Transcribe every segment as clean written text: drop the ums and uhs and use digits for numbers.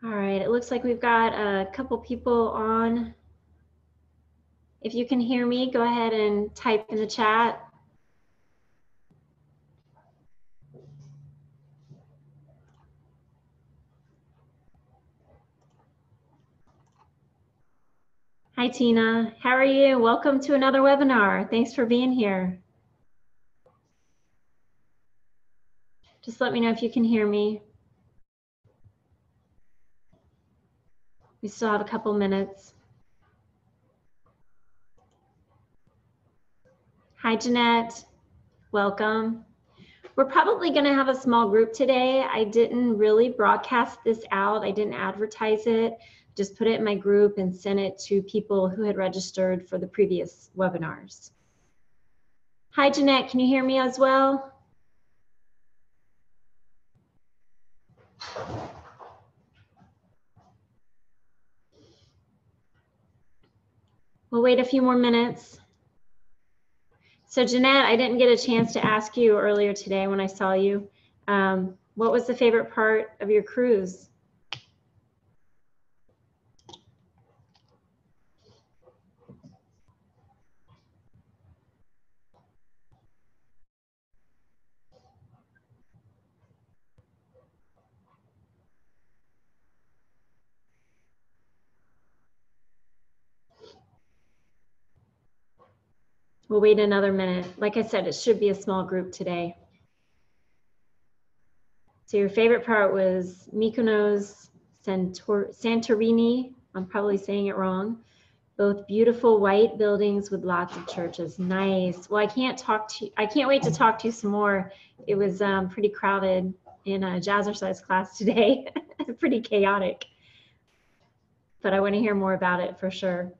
All right, it looks like we've got a couple people on. If you can hear me, go ahead and type in the chat. Hi, Tina. How are you? Welcome to another webinar. Thanks for being here. Just let me know if you can hear me. We still have a couple minutes. Hi, Jeanette. Welcome. We're probably going to have a small group today. I didn't really broadcast this out. I didn't advertise it. Just put it in my group and sent it to people who had registered for the previous webinars. Hi, Jeanette. Can you hear me as well? We'll wait a few more minutes. So Jeanette, I didn't get a chance to ask you earlier today when I saw you. What was the favorite part of your cruise? We'll wait another minute. Like I said, it should be a small group today. So your favorite part was Mykonos, Santorini, I'm probably saying it wrong. Both beautiful white buildings with lots of churches. Nice. Well, I can't wait to talk to you some more. It was pretty crowded in a jazzercise class today. Pretty chaotic. But I want to hear more about it for sure.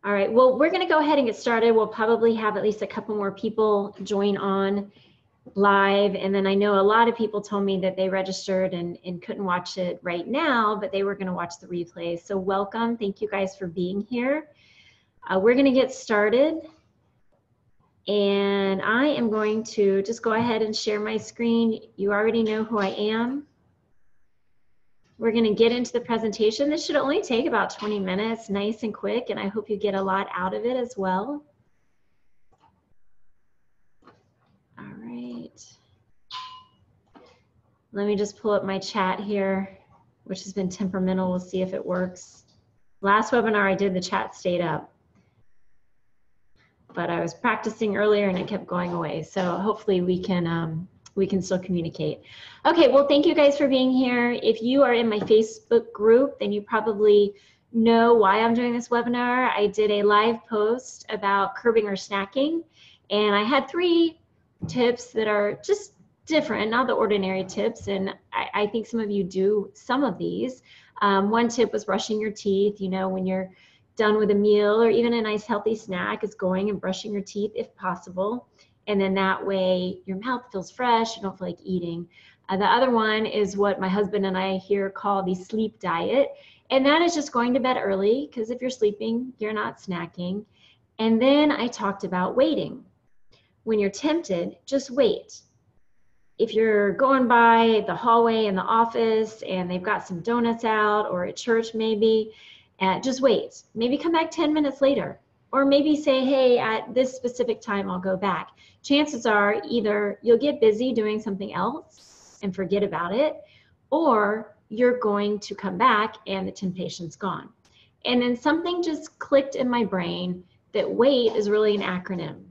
All right, well, we're gonna go ahead and get started. We'll probably have at least a couple more people join on live. And then I know a lot of people told me that they registered and couldn't watch it right now, but they were gonna watch the replay. So welcome, thank you guys for being here. We're gonna get started. And I am going to just go ahead and share my screen. You already know who I am. We're going to get into the presentation. This should only take about 20 minutes, nice and quick, and I hope you get a lot out of it as well. All right. Let me just pull up my chat here, which has been temperamental. We'll see if it works. Last webinar I did, the chat stayed up. But I was practicing earlier and it kept going away. So hopefully we can still communicate. Okay, well, thank you guys for being here. If you are in my Facebook group, then you probably know why I'm doing this webinar. I did a live post about curbing our snacking, and I had 3 tips that are just different, not the ordinary tips, and I think some of you do some of these. One tip was brushing your teeth. You know, when you're done with a meal or even a nice healthy snack, is going and brushing your teeth if possible. And then that way your mouth feels fresh, you don't feel like eating. The other one is what my husband and I here call the sleep diet. And that is just going to bed early, because if you're sleeping, you're not snacking. And then I talked about waiting. When you're tempted, just wait. If you're going by the hallway in the office and they've got some donuts out, or at church maybe, just wait. Maybe come back 10 minutes later. Or maybe say, hey, at this specific time, I'll go back. Chances are either you'll get busy doing something else and forget about it, or you're going to come back and the temptation's gone. And then something just clicked in my brain that WAIT is really an acronym.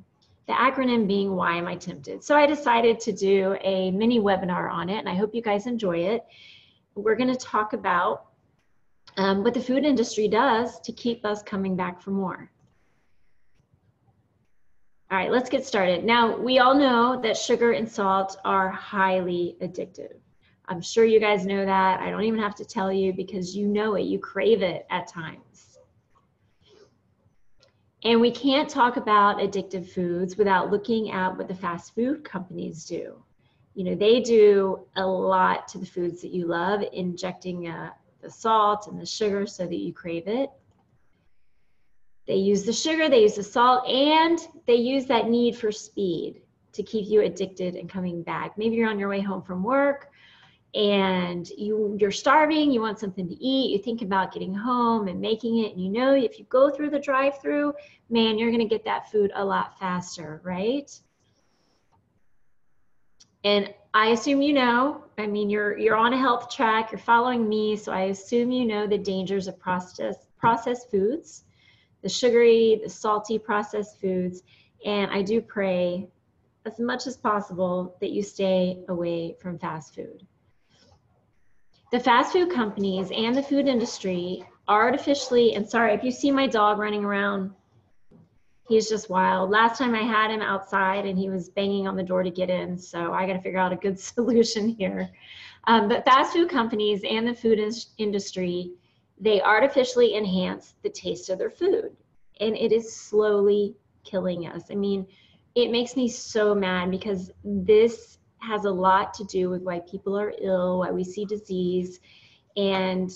The acronym being, why am I tempted? So I decided to do a mini webinar on it, and I hope you guys enjoy it. We're going to talk about what the food industry does to keep us coming back for more. All right, let's get started. Now, we all know that sugar and salt are highly addictive. I'm sure you guys know that. I don't even have to tell you, because you know it. You crave it at times. And we can't talk about addictive foods without looking at what the fast food companies do. You know, they do a lot to the foods that you love, injecting the salt and the sugar so that you crave it. They use the sugar, they use the salt, and they use that need for speed to keep you addicted and coming back. Maybe you're on your way home from work and you're starving, you want something to eat, you think about getting home and making it, and you know if you go through the drive-through, man, you're gonna get that food a lot faster, right? And I assume you know, I mean, you're on a health track, you're following me, so I assume you know the dangers of processed foods, the sugary, the salty processed foods, and I do pray as much as possible that you stay away from fast food. The fast food companies and the food industry artificially, and sorry if you see my dog running around, he's just wild. Last time I had him outside and he was banging on the door to get in, so I got to figure out a good solution here. But fast food companies and the food industry, they artificially enhance the taste of their food, and it is slowly killing us. I mean, it makes me so mad because this has a lot to do with why people are ill, why we see disease, and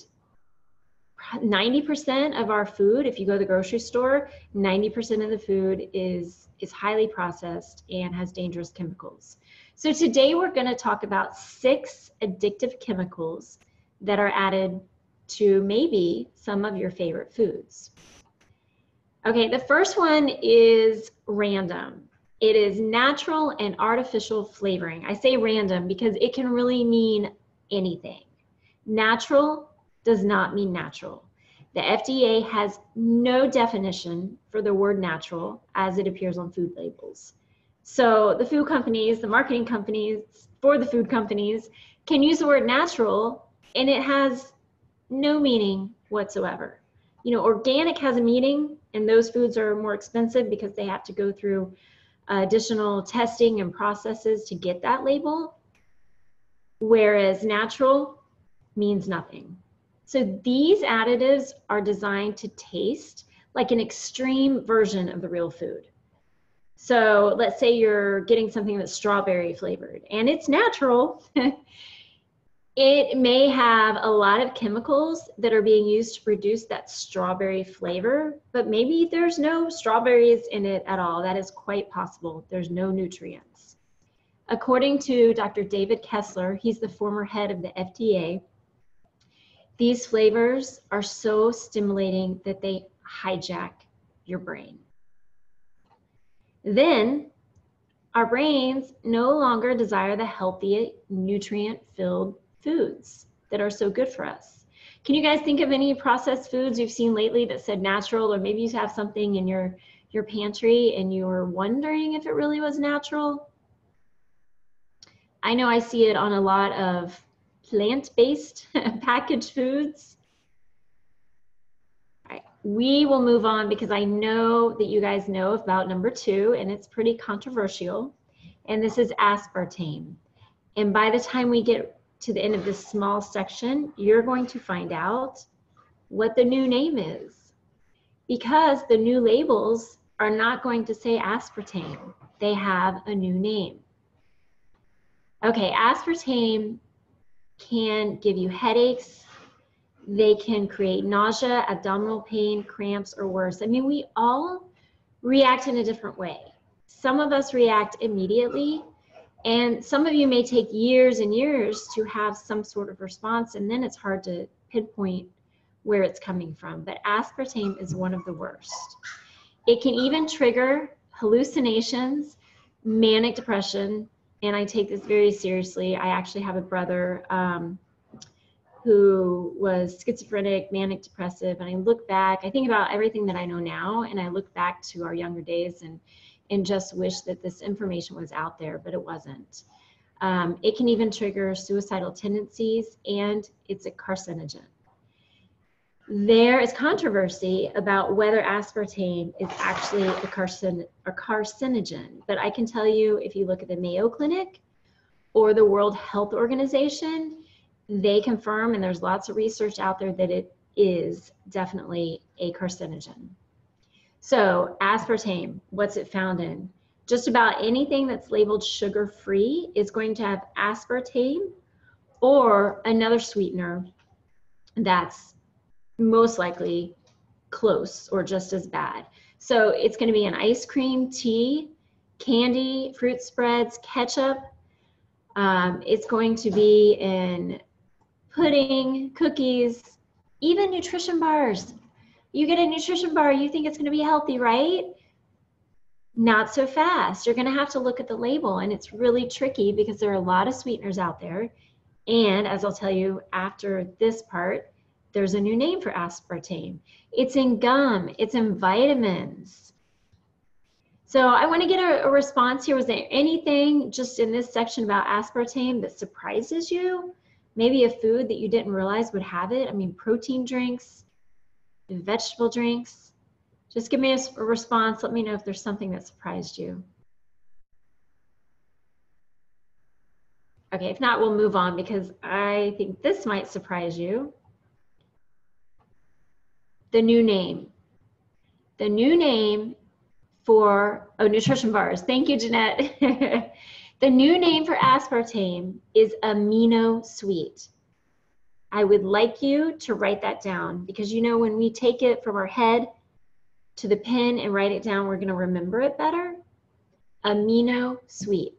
90% of our food, if you go to the grocery store, 90% of the food is highly processed and has dangerous chemicals. So today we're going to talk about 6 addictive chemicals that are added to maybe some of your favorite foods. Okay, the first one is random. It is natural and artificial flavoring. I say random because it can really mean anything. Natural does not mean natural. The FDA has no definition for the word natural as it appears on food labels. So the food companies, the marketing companies for the food companies can use the word natural and it has no meaning whatsoever. You know, organic has a meaning and those foods are more expensive because they have to go through additional testing and processes to get that label, whereas natural means nothing. So these additives are designed to taste like an extreme version of the real food. So let's say you're getting something that's strawberry flavored and it's natural. It may have a lot of chemicals that are being used to produce that strawberry flavor, but maybe there's no strawberries in it at all. That is quite possible. There's no nutrients. According to Dr. David Kessler, he's the former head of the FDA, these flavors are so stimulating that they hijack your brain. Then our brains no longer desire the healthy, nutrient-filled foods that are so good for us. Can you guys think of any processed foods you've seen lately that said natural, or maybe you have something in your pantry and you were wondering if it really was natural? I know I see it on a lot of plant-based packaged foods. All right, we will move on because I know that you guys know about number 2 and it's pretty controversial, and this is aspartame. And by the time we get to the end of this small section, you're going to find out what the new name is, because the new labels are not going to say aspartame. They have a new name. Okay, aspartame can give you headaches. They can create nausea, abdominal pain, cramps, or worse. I mean, we all react in a different way. Some of us react immediately, and some of you may take years and years to have some sort of response, and then it's hard to pinpoint where it's coming from. But aspartame is one of the worst. It can even trigger hallucinations, manic depression, and I take this very seriously. I actually have a brother who was schizophrenic, manic depressive, and I look back, I think about everything that I know now, and I look back to our younger days and just wish that this information was out there, but it wasn't. It can even trigger suicidal tendencies, and it's a carcinogen. There is controversy about whether aspartame is actually a carcinogen, but I can tell you, if you look at the Mayo Clinic or the World Health Organization, they confirm, and there's lots of research out there, that it is definitely a carcinogen. So aspartame, what's it found in? Just about anything that's labeled sugar-free is going to have aspartame or another sweetener that's most likely close or just as bad. So it's going to be in ice cream, tea, candy, fruit spreads, ketchup. It's going to be in pudding, cookies, even nutrition bars. You get a nutrition bar, you think it's going to be healthy, right? Not so fast. You're going to have to look at the label, and it's really tricky because there are a lot of sweeteners out there. And as I'll tell you after this part, there's a new name for aspartame. It's in gum, it's in vitamins. So I want to get a response here. Was there anything just in this section about aspartame that surprises you? Maybe a food that you didn't realize would have it? I mean, protein drinks, vegetable drinks. Just give me a response. Let me know if there's something that surprised you. Okay, if not, we'll move on because I think this might surprise you. The new name. The new name for, oh, nutrition bars. Thank you, Jeanette. The new name for aspartame is amino sweet. I would like you to write that down because you know when we take it from our head to the pen and write it down, we're going to remember it better. Amino sweet.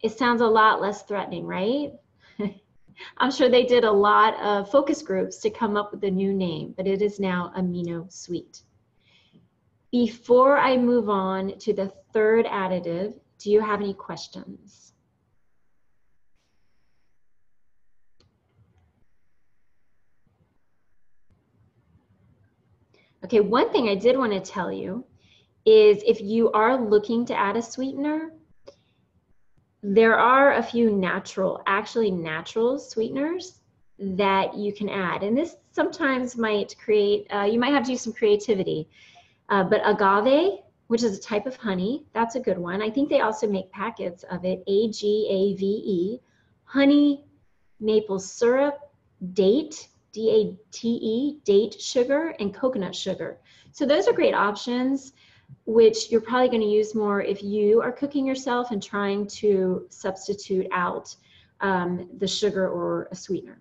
It sounds a lot less threatening, right? I'm sure they did a lot of focus groups to come up with a new name, but it is now amino sweet. Before I move on to the third additive, do you have any questions? Okay, one thing I did want to tell you is if you are looking to add a sweetener, there are a few actually natural sweeteners that you can add. And this sometimes might create, you might have to use some creativity. But agave, which is a type of honey, that's a good one. I think they also make packets of it, AGAVE, honey, maple syrup, date, D-A-T-E, date sugar, and coconut sugar. So those are great options, which you're probably going to use more if you are cooking yourself and trying to substitute out the sugar or a sweetener.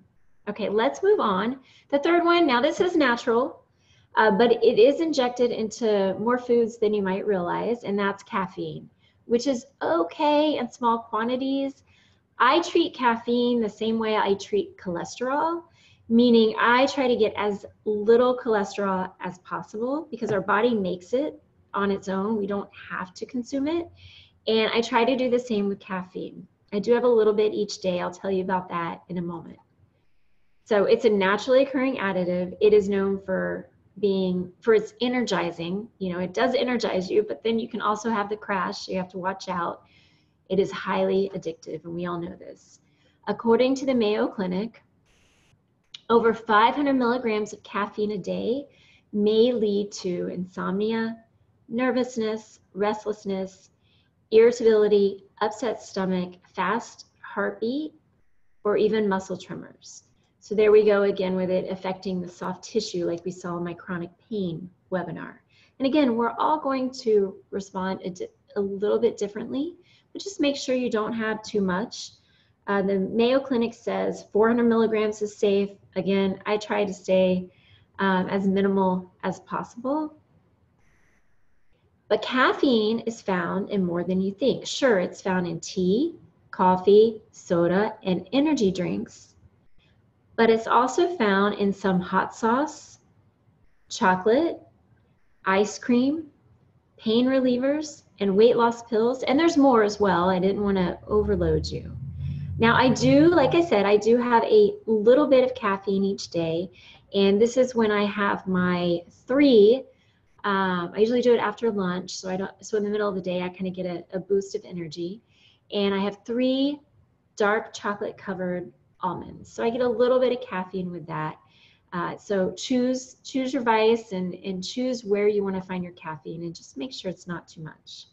Okay, let's move on. The third one, now this is natural, but it is injected into more foods than you might realize, and that's caffeine, which is okay in small quantities. I treat caffeine the same way I treat cholesterol, meaning I try to get as little cholesterol as possible because our body makes it on its own. We don't have to consume it. And I try to do the same with caffeine. I do have a little bit each day. I'll tell you about that in a moment. So it's a naturally occurring additive. It is known for its energizing. You know, it does energize you, but then you can also have the crash. So you have to watch out. It is highly addictive, and we all know this. According to the Mayo Clinic, over 500 milligrams of caffeine a day may lead to insomnia, nervousness, restlessness, irritability, upset stomach, fast heartbeat, or even muscle tremors. So there we go again with it affecting the soft tissue like we saw in my chronic pain webinar. And again, we're all going to respond a little bit differently, but just make sure you don't have too much. The Mayo Clinic says 400 milligrams is safe. Again, I try to stay as minimal as possible. But caffeine is found in more than you think. Sure, it's found in tea, coffee, soda, and energy drinks, but it's also found in some hot sauce, chocolate, ice cream, pain relievers, and weight loss pills. And there's more as well. I didn't want to overload you. Now I do, like I said, I do have a little bit of caffeine each day. And this is when I have my 3. I usually do it after lunch, so in the middle of the day I kind of get a boost of energy. And I have 3 dark chocolate covered almonds. So I get a little bit of caffeine with that. So choose your vice and choose where you want to find your caffeine, and just make sure it's not too much.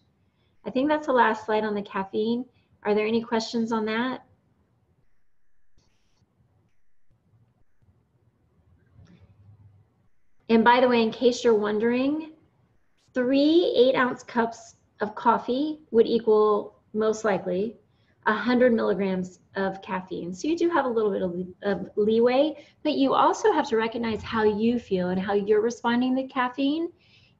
I think that's the last slide on the caffeine. Are there any questions on that? And by the way, in case you're wondering, 3 8-ounce cups of coffee would equal, most likely, 100 milligrams of caffeine. So you do have a little bit of leeway, but you also have to recognize how you feel and how you're responding to caffeine.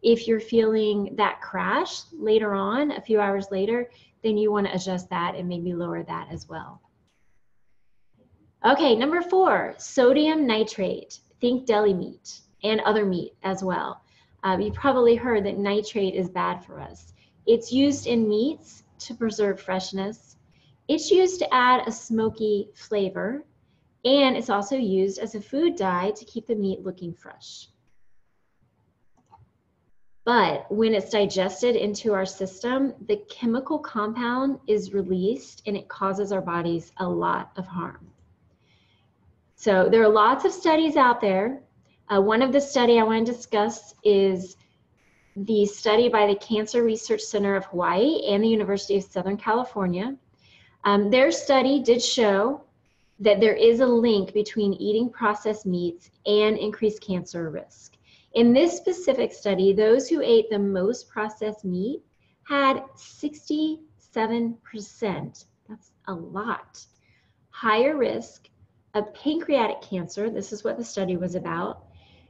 If you're feeling that crash later on, a few hours later, then you want to adjust that and maybe lower that as well. Okay, number 4, sodium nitrate. Think deli meat and other meat as well. You probably heard that nitrate is bad for us. It's used in meats to preserve freshness. It's used to add a smoky flavor, and it's also used as a food dye to keep the meat looking fresh. But when it's digested into our system, the chemical compound is released and it causes our bodies a lot of harm. So there are lots of studies out there. One of the study I want to discuss is the study by the Cancer Research Center of Hawaii and the University of Southern California. Their study did show that there is a link between eating processed meats and increased cancer risk. In this specific study, those who ate the most processed meat had 67%, that's a lot, higher risk of pancreatic cancer, this is what the study was about,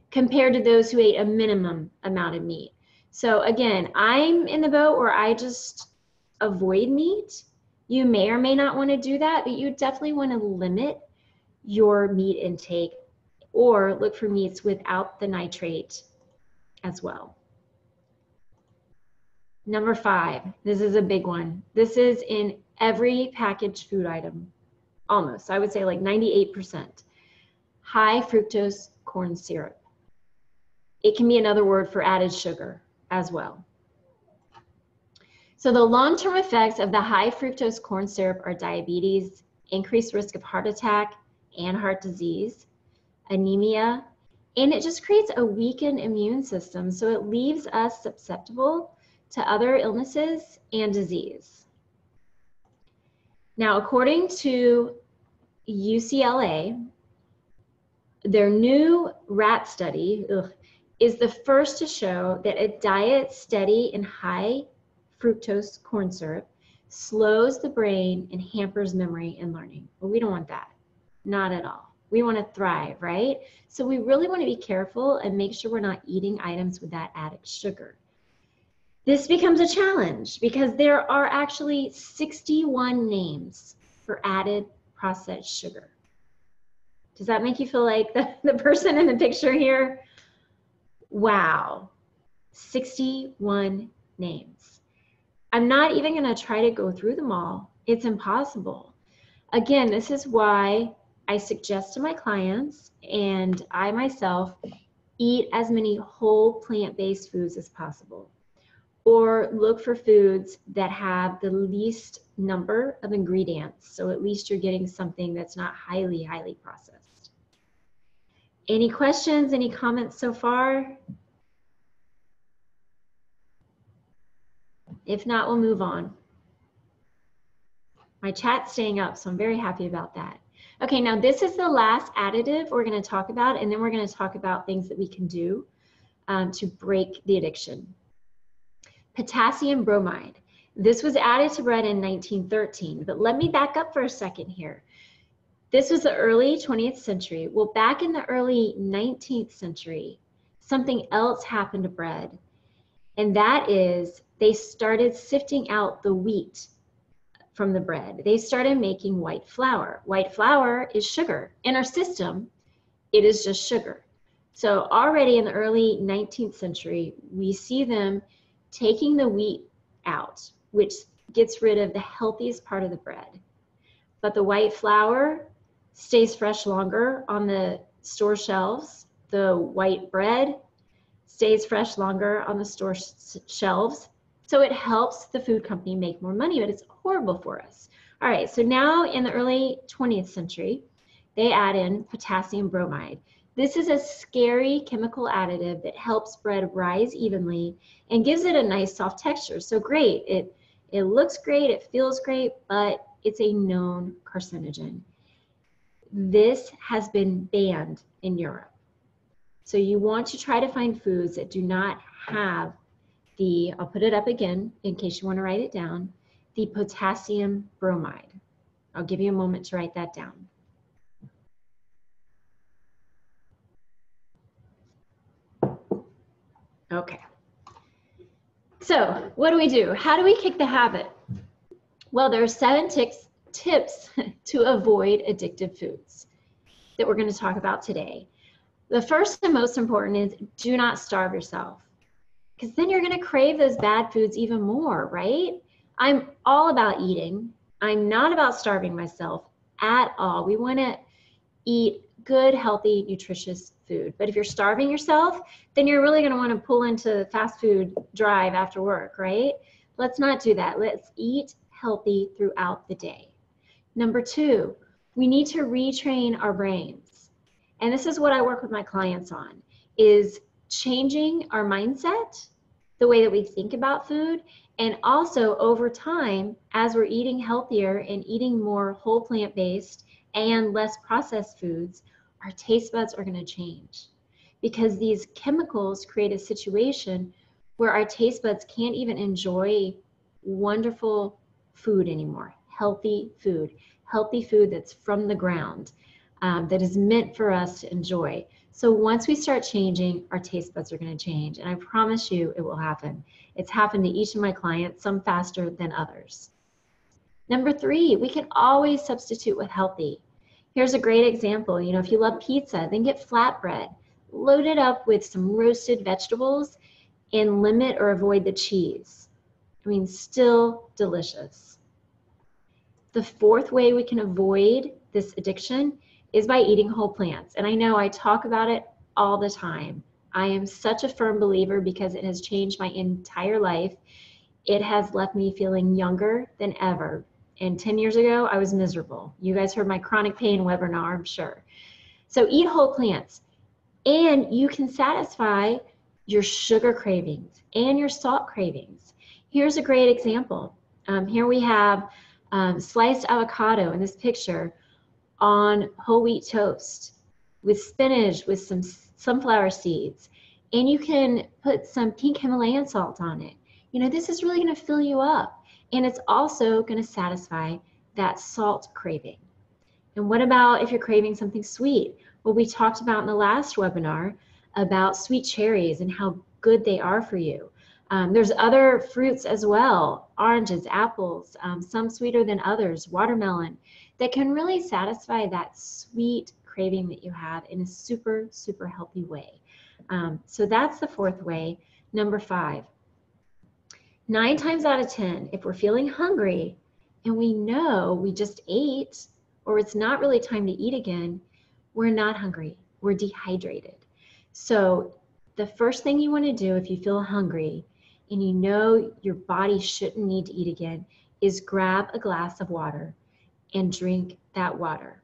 compared to those who ate a minimum amount of meat. So again, I'm in the boat where I just avoid meat. You may or may not want to do that, but you definitely want to limit your meat intake or look for meats without the nitrate as well. Number 5, this is a big one. This is in every packaged food item, almost. I would say like 98%. High fructose corn syrup. It can be another word for added sugar as well. So the long-term effects of the high fructose corn syrup are diabetes, increased risk of heart attack and heart disease, anemia, and it just creates a weakened immune system, so it leaves us susceptible to other illnesses and disease. Now, according to UCLA, their new rat study is the first to show that a diet steady in high fructose corn syrup slows the brain and hampers memory and learning. Well, we don't want that, not at all. We want to thrive, right? So we really want to be careful and make sure we're not eating items with that added sugar. This becomes a challenge because there are actually 61 names for added processed sugar. Does that make you feel like the person in the picture here? Wow, 61 names. I'm not even going to try to go through them all. It's impossible. Again, this is why I suggest to my clients and I myself eat as many whole plant-based foods as possible, or look for foods that have the least number of ingredients, so at least you're getting something that's not highly, highly processed. Any questions, any comments so far? If not, we'll move on. My chat's staying up, so I'm very happy about that. Okay, now this is the last additive we're going to talk about, and then we're going to talk about things that we can do to break the addiction. Potassium bromide. This was added to bread in 1913, but let me back up for a second here. This was the early 20th century. Well, back in the early 19th century, something else happened to bread, and that is they started sifting out the wheat from the bread. They started making white flour. White flour is sugar. In our system, it is just sugar. So already in the early 19th century, we see them taking the wheat out, which gets rid of the healthiest part of the bread. But the white flour stays fresh longer on the store shelves. The white bread stays fresh longer on the store shelves. So it helps the food company make more money, but it's horrible for us. All right, so now in the early 20th century, they add in potassium bromide. This is a scary chemical additive that helps bread rise evenly and gives it a nice soft texture. So great, it looks great, it feels great, but it's a known carcinogen. This has been banned in Europe. So you want to try to find foods that do not have the, I'll put it up again in case you want to write it down, the potassium bromide. I'll give you a moment to write that down. Okay. So what do we do? How do we kick the habit? Well, there are 7 tips to avoid addictive foods that we're going to talk about today. The first and most important is do not starve yourself, because then you're going to crave those bad foods even more, right? I'm all about eating. I'm not about starving myself at all. We want to eat good, healthy, nutritious food. But if you're starving yourself, then you're really going to want to pull into fast food drive after work, right? Let's not do that. Let's eat healthy throughout the day. Number 2, we need to retrain our brains. And this is what I work with my clients on, is changing our mindset, the way that we think about food, and also over time, as we're eating healthier and eating more whole plant-based and less processed foods, our taste buds are going to change, because these chemicals create a situation where our taste buds can't even enjoy wonderful food anymore, healthy food that's from the ground, that is meant for us to enjoy. So once we start changing, our taste buds are going to change, and I promise you it will happen. It's happened to each of my clients, some faster than others. Number 3, we can always substitute with healthy. Here's a great example. You know, if you love pizza, then get flatbread. Load it up with some roasted vegetables and limit or avoid the cheese. I mean, still delicious. The 4th way we can avoid this addiction is by eating whole plants. And I know I talk about it all the time. I am such a firm believer because it has changed my entire life. It has left me feeling younger than ever. And 10 years ago, I was miserable. You guys heard my chronic pain webinar, I'm sure. So eat whole plants, and you can satisfy your sugar cravings and your salt cravings. Here's a great example. Here we have sliced avocado in this picture on whole wheat toast with spinach, with some sunflower seeds, and you can put some pink Himalayan salt on it. You know, this is really going to fill you up, and it's also going to satisfy that salt craving. And what about if you're craving something sweet? Well, we talked about in the last webinar about sweet cherries and how good they are for you. There's other fruits as well, oranges, apples, some sweeter than others, watermelon, that can really satisfy that sweet craving that you have in a super, super healthy way. So that's the 4th way. Number 5, 9 times out of 10, if we're feeling hungry and we know we just ate, or it's not really time to eat again, we're not hungry, we're dehydrated. So the first thing you want to do if you feel hungry and you know your body shouldn't need to eat again is grab a glass of water and drink that water.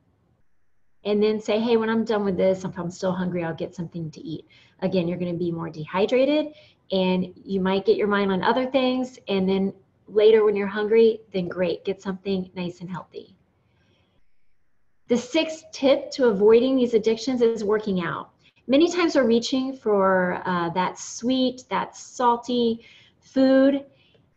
And then say, hey, when I'm done with this, if I'm still hungry, I'll get something to eat. Again, you're going to be more dehydrated, and you might get your mind on other things, and then later when you're hungry, then great, get something nice and healthy. The 6th tip to avoiding these addictions is working out. Many times we're reaching for that sweet, that salty food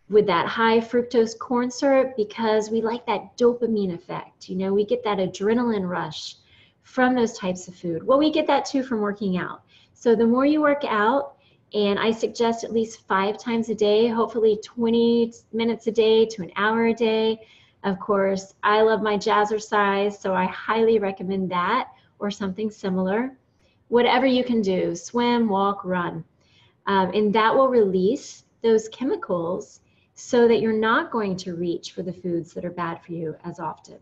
with that high fructose corn syrup because we like that dopamine effect. You know, we get that adrenaline rush from those types of food. Well, we get that too from working out. So the more you work out, and I suggest at least 5 times a day, hopefully 20 minutes a day to an hour a day. Of course, I love my jazzercise, so I highly recommend that or something similar. Whatever you can do, swim, walk, run. And that will release those chemicals so that you're not going to reach for the foods that are bad for you as often.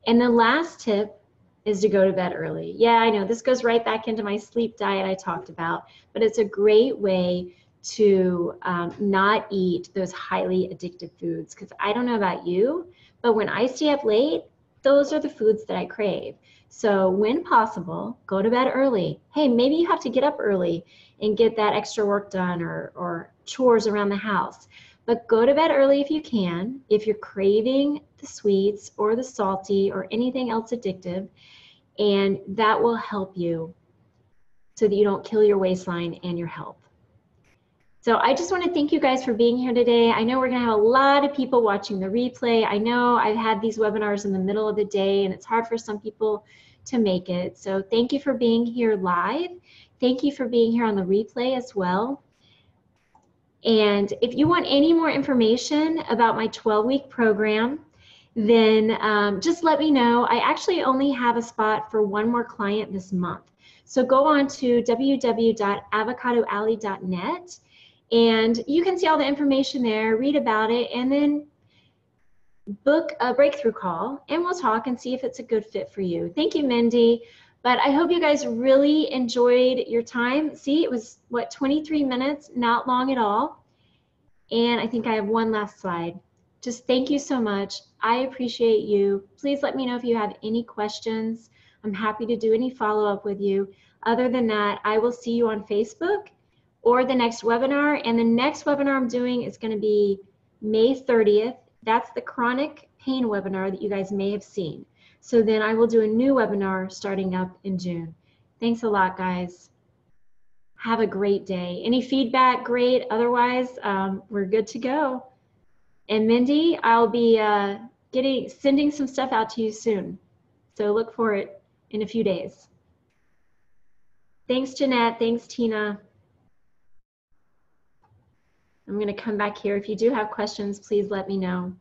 And the last tip is to go to bed early. Yeah, I know this goes right back into my sleep diet I talked about, but it's a great way to not eat those highly addictive foods, because I don't know about you, but when I stay up late, those are the foods that I crave. So when possible, go to bed early. Hey, maybe you have to get up early and get that extra work done or chores around the house. But go to bed early if you can, if you're craving the sweets or the salty or anything else addictive, and that will help you so that you don't kill your waistline and your health. So I just want to thank you guys for being here today. I know we're going to have a lot of people watching the replay. I know I've had these webinars in the middle of the day and it's hard for some people to make it. So thank you for being here live. Thank you for being here on the replay as well. And if you want any more information about my 12-week program, then just let me know. I actually only have a spot for one more client this month. So go on to www.avocadoalley.net and you can see all the information there, read about it, and then book a breakthrough call and we'll talk and see if it's a good fit for you. Thank you, Mindy. But I hope you guys really enjoyed your time. See, it was, what, 23 minutes, not long at all. And I think I have one last slide. Just thank you so much. I appreciate you. Please let me know if you have any questions. I'm happy to do any follow-up with you. Other than that, I will see you on Facebook or the next webinar. And the next webinar I'm doing is going to be May 30th. That's the chronic pain webinar that you guys may have seen. So then I will do a new webinar starting up in June. Thanks a lot, guys. Have a great day. Any feedback, great. Otherwise, we're good to go. And Mindy, I'll be sending some stuff out to you soon. So look for it in a few days. Thanks, Jeanette. Thanks, Tina. I'm going to come back here. If you do have questions, please let me know.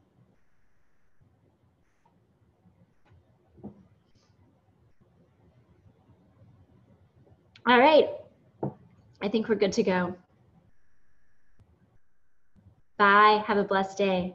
All right. I think we're good to go. Bye. Have a blessed day.